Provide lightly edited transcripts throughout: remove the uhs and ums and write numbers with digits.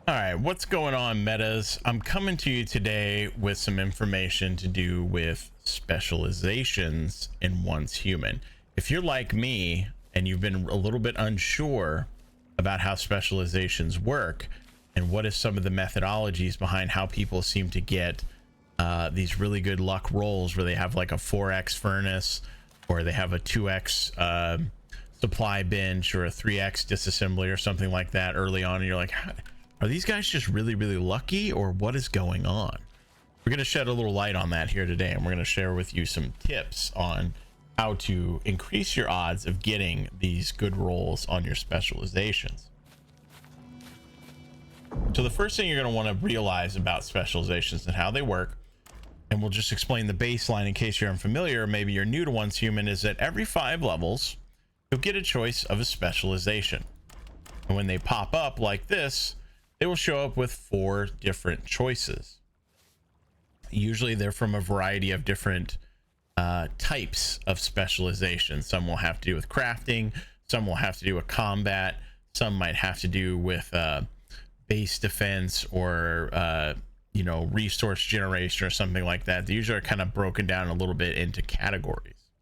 All right, what's going on, metas? I'm coming to you today with some information to do with specializations in Once Human. If you're like me and you've been a little bit unsure about how specializations work and what is some of the methodologies behind how people seem to get these really good luck rolls where they have like a 4x furnace or they have a 2x supply bench or a 3x disassembly or something like that early on, and you're like, are these guys just really, really lucky, or what is going on? We're going to shed a little light on that here today, and we're going to share with you some tips on how to increase your odds of getting these good rolls on your specializations. So the first thing you're going to want to realize about specializations and how they work, and we'll just explain the baseline in case you're unfamiliar, maybe you're new to Once Human, is that every 5 levels, you'll get a choice of a specialization. And when they pop up like this, they will show up with 4 different choices. Usually they're from a variety of different types of specialization. Some will have to do with crafting, some will have to do with combat, some might have to do with base defense or resource generation or something like that. They usually are kind of broken down a little bit into categories.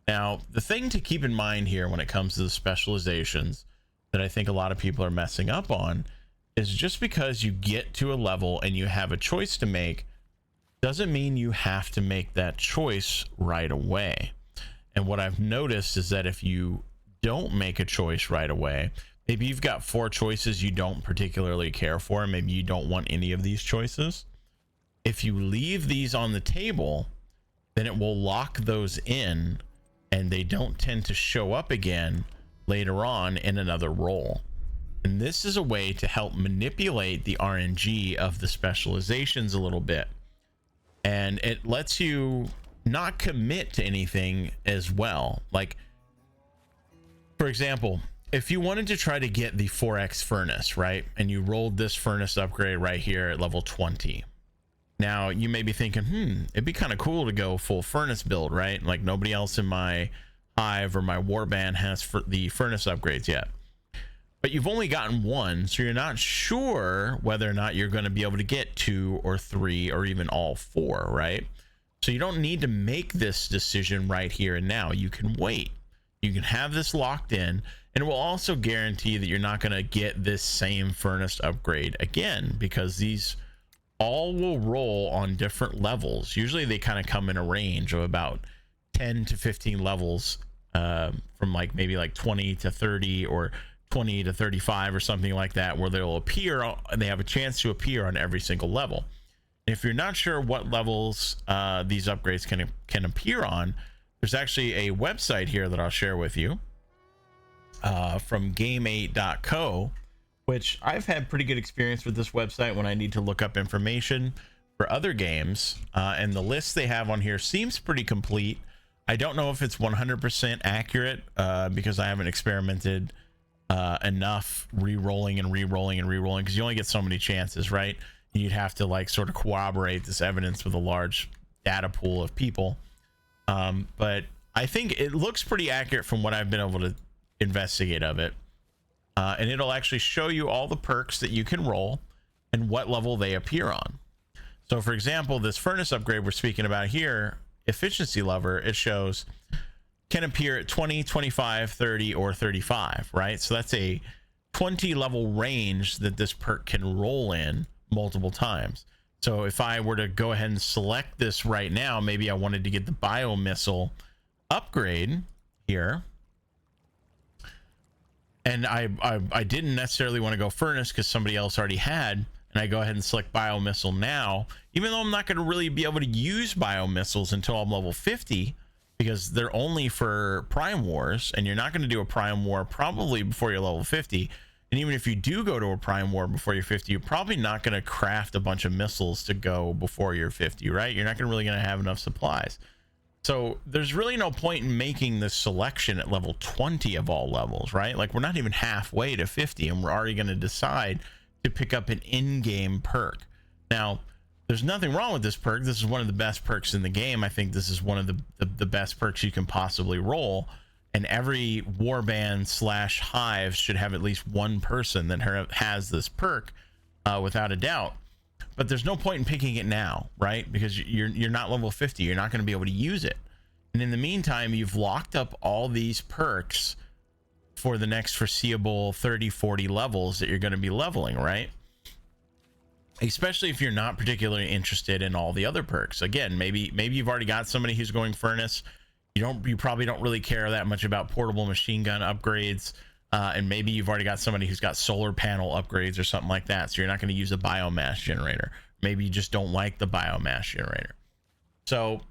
Now, the thing to keep in mind here when it comes to the specializations that I think a lot of people are messing up on is just because you get to a level and you have a choice to make doesn't mean you have to make that choice right away. And what I've noticed is that if you don't make a choice right away, maybe you've got 4 choices you don't particularly care for, and maybe you don't want any of these choices. If you leave these on the table, then it will lock those in and they don't tend to show up again later on in another role. And this is a way to help manipulate the RNG of the specializations a little bit. And it lets you not commit to anything as well. Like, for example, if you wanted to try to get the 4x furnace, right? And you rolled this furnace upgrade right here at level 20. Now, you may be thinking, it'd be kind of cool to go full furnace build, right? Like, nobody else in my hive or my warband has the furnace upgrades yet. But you've only gotten 1, so you're not sure whether or not you're going to be able to get 2 or 3 or even all 4, right? So you don't need to make this decision right here and now. You can wait. You can have this locked in, and it will also guarantee that you're not going to get this same furnace upgrade again, because these all will roll on different levels. Usually they kind of come in a range of about 10 to 15 levels, from like maybe like 20 to 30 or 20 to 35 or something like that, where they'll appear, they have a chance to appear on every single level. If you're not sure what levels these upgrades can appear on, there's actually a website here that I'll share with you from game8.co, which I've had pretty good experience with this website when I need to look up information for other games, and the list they have on here seems pretty complete. I don't know if it's 100% accurate because I haven't experimented enough re-rolling and re-rolling and re-rolling, because you only get so many chances, right? You'd have to like sort of corroborate this evidence with a large data pool of people, but I think it looks pretty accurate from what I've been able to investigate of it, and it'll actually show you all the perks that you can roll and what level they appear on. So for example, this furnace upgrade we're speaking about here, efficiency lever, it shows can appear at 20, 25, 30, or 35, right? So that's a 20 level range that this perk can roll in multiple times. So if I were to go ahead and select this right now, maybe I wanted to get the bio missile upgrade here, and I didn't necessarily want to go furnace because somebody else already had, and I go ahead and select bio missile now, even though I'm not going to really be able to use bio missiles until I'm level 50, because they're only for Prime Wars, and you're not going to do a Prime War probably before you're level 50. And even if you do go to a Prime War before you're 50, you're probably not going to craft a bunch of missiles to go before you're 50, right? You're not really going to have enough supplies. So there's really no point in making this selection at level 20 of all levels, right? Like, we're not even halfway to 50, and we're already going to decide to pick up an in-game perk. Now, there's nothing wrong with this perk. This is one of the best perks in the game. I think this is one of the best perks you can possibly roll. And every warband / hive should have at least one person that has this perk without a doubt. But there's no point in picking it now, right? Because you're not level 50. You're not going to be able to use it. And in the meantime, you've locked up all these perks for the next foreseeable 30, 40 levels that you're going to be leveling, right? Especially if you're not particularly interested in all the other perks. Again, maybe you've already got somebody who's going furnace. You probably don't really care that much about portable machine gun upgrades. And maybe you've already got somebody who's got solar panel upgrades or something like that. So you're not going to use a biomass generator. Maybe you just don't like the biomass generator. So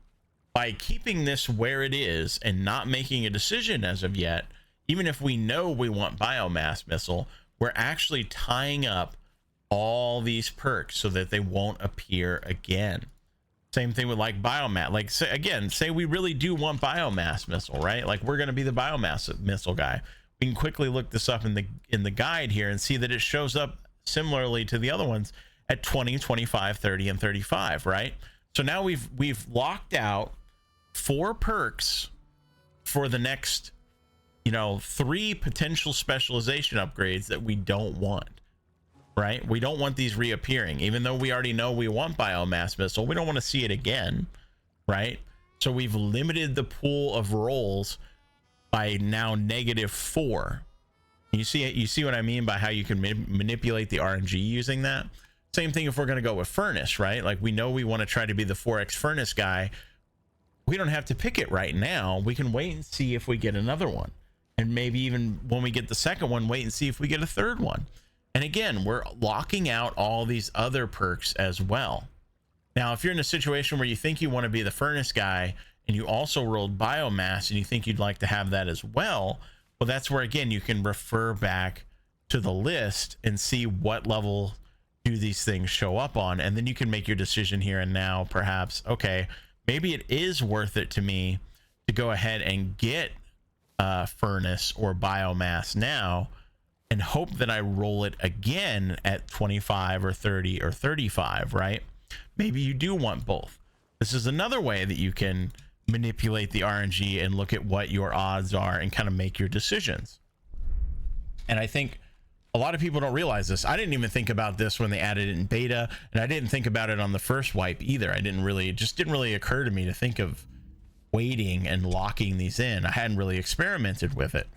by keeping this where it is and not making a decision as of yet, even if we know we want biomass missile, we're actually tying up all these perks so that they won't appear again. Same thing with like biomass. Like, say we really do want biomass missile, right? Like, we're going to be the biomass missile guy. We can quickly look this up in the guide here and see that it shows up similarly to the other ones at 20, 25, 30, and 35, right? So now we've locked out 4 perks for the next, 3 potential specialization upgrades that we don't want, right? We don't want these reappearing, even though we already know we want biomass missile. We don't want to see it again, right? So we've limited the pool of rolls by now -4. You see what I mean by how you can manipulate the RNG using that? Same thing if we're going to go with furnace, right? Like, we know we want to try to be the 4x furnace guy. We don't have to pick it right now. We can wait and see if we get another one. And maybe even when we get the second one, wait and see if we get a third one. And again, we're locking out all these other perks as well. Now, if you're in a situation where you think you want to be the furnace guy and you also rolled biomass and you think you'd like to have that as well, well, that's where, again, you can refer back to the list and see what level do these things show up on. And then you can make your decision here and now, perhaps, okay, maybe it is worth it to me to go ahead and get furnace or biomass now and hope that I roll it again at 25 or 30 or 35, right? Maybe you do want both. This is another way that you can manipulate the RNG and look at what your odds are and kind of make your decisions. And I think a lot of people don't realize this. I didn't even think about this when they added it in beta, and I didn't think about it on the first wipe either. It just didn't really occur to me to think of waiting and locking these in. I hadn't really experimented with it.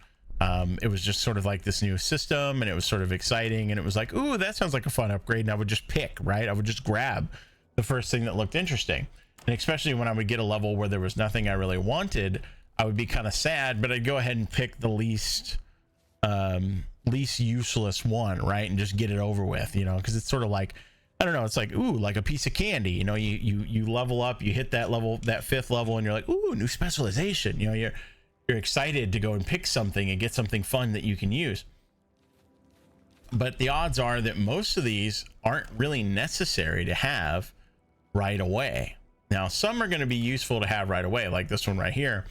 It was just sort of like this new system, and it was sort of exciting, and it was like, ooh, that sounds like a fun upgrade. And I would just pick, right? I would just grab the first thing that looked interesting. And especially when I would get a level where there was nothing I really wanted, I would be kind of sad, but I'd go ahead and pick the least useless one, right? And just get it over with, because it's sort of like, I don't know, it's like, ooh, like a piece of candy. You level up, you hit that level, that 5th level, and you're like, ooh, new specialization. You're excited to go and pick something and get something fun that you can use. But the odds are that most of these aren't really necessary to have right away. Now, some are going to be useful to have right away, like this one right here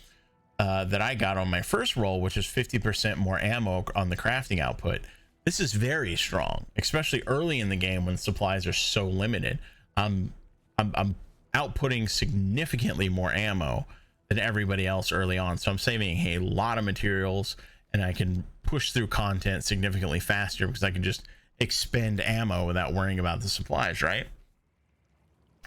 that I got on my first roll, which is 50% more ammo on the crafting output. This is very strong, especially early in the game when supplies are so limited. I'm outputting significantly more ammo than everybody else early on, so I'm saving a lot of materials, and I can push through content significantly faster because I can just expend ammo without worrying about the supplies, right?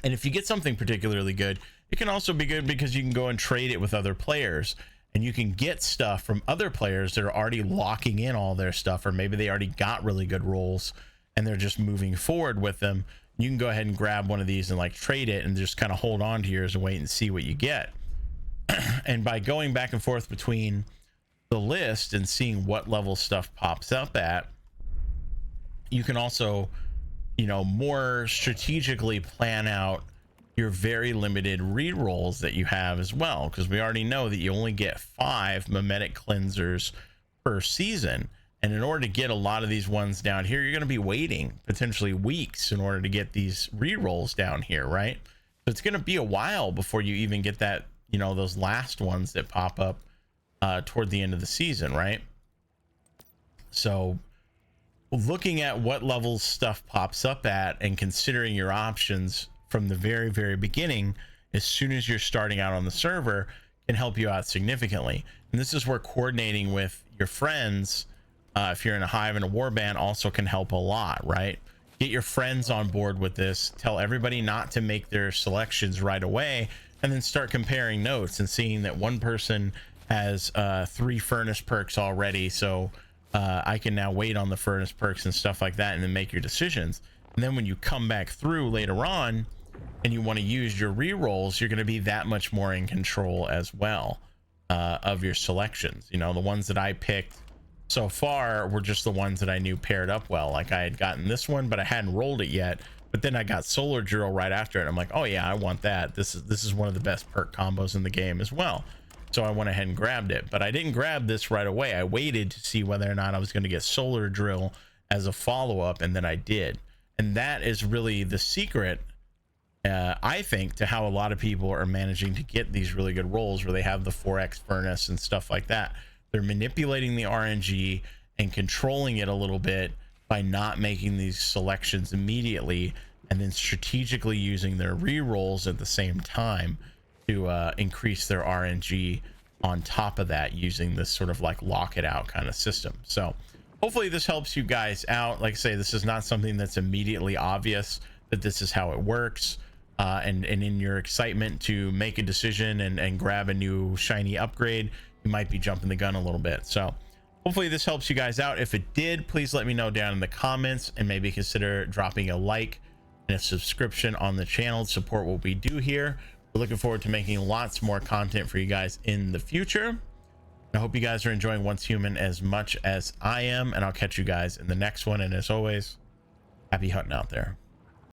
And if you get something particularly good, it can also be good because you can go and trade it with other players, and you can get stuff from other players that are already locking in all their stuff, or maybe they already got really good rolls and they're just moving forward with them. You can go ahead and grab one of these and like trade it and just kind of hold on to yours and wait and see what you get. And by going back and forth between the list and seeing what level stuff pops up at, you can also, more strategically plan out your very limited rerolls that you have as well, because we already know that you only get 5 mimetic cleansers per season, and in order to get a lot of these ones down here, you're going to be waiting potentially weeks in order to get these rerolls down here, right? So it's going to be a while before you even get that, those last ones that pop up toward the end of the season, right? So looking at what levels stuff pops up at and considering your options from the very, very beginning, as soon as you're starting out on the server, can help you out significantly. And this is where coordinating with your friends, if you're in a hive and a warband, also can help a lot, right? get your friends on board with this, tell everybody not to make their selections right away, and then start comparing notes and seeing that one person has 3 furnace perks already, so I can now wait on the furnace perks and stuff like that, and then make your decisions. And then when you come back through later on and you want to use your re-rolls, you're going to be that much more in control as well of your selections. You know, the ones that I picked so far were just the ones that I knew paired up well. Like I had gotten this one, but I hadn't rolled it yet. But then I got solar drill right after it. I'm like, oh yeah, I want that. This is one of the best perk combos in the game as well. So I went ahead and grabbed it, but I didn't grab this right away. I waited to see whether or not I was going to get solar drill as a follow-up, and then I did. And that is really the secret, I think, to how a lot of people are managing to get these really good rolls where they have the 4x furnace and stuff like that. They're manipulating the RNG and controlling it a little bit by not making these selections immediately, and then strategically using their re-rolls at the same time to increase their RNG on top of that, using this sort of like lock it out kind of system. So hopefully this helps you guys out. Like I say, this is not something that's immediately obvious that this is how it works. And in your excitement to make a decision and grab a new shiny upgrade, you might be jumping the gun a little bit. So hopefully this helps you guys out. If it did, please let me know down in the comments, and maybe consider dropping a like and a subscription on the channel to support what we do here. We're looking forward to making lots more content for you guys in the future. I hope you guys are enjoying Once Human as much as I am, and I'll catch you guys in the next one. And as always, happy hunting out there.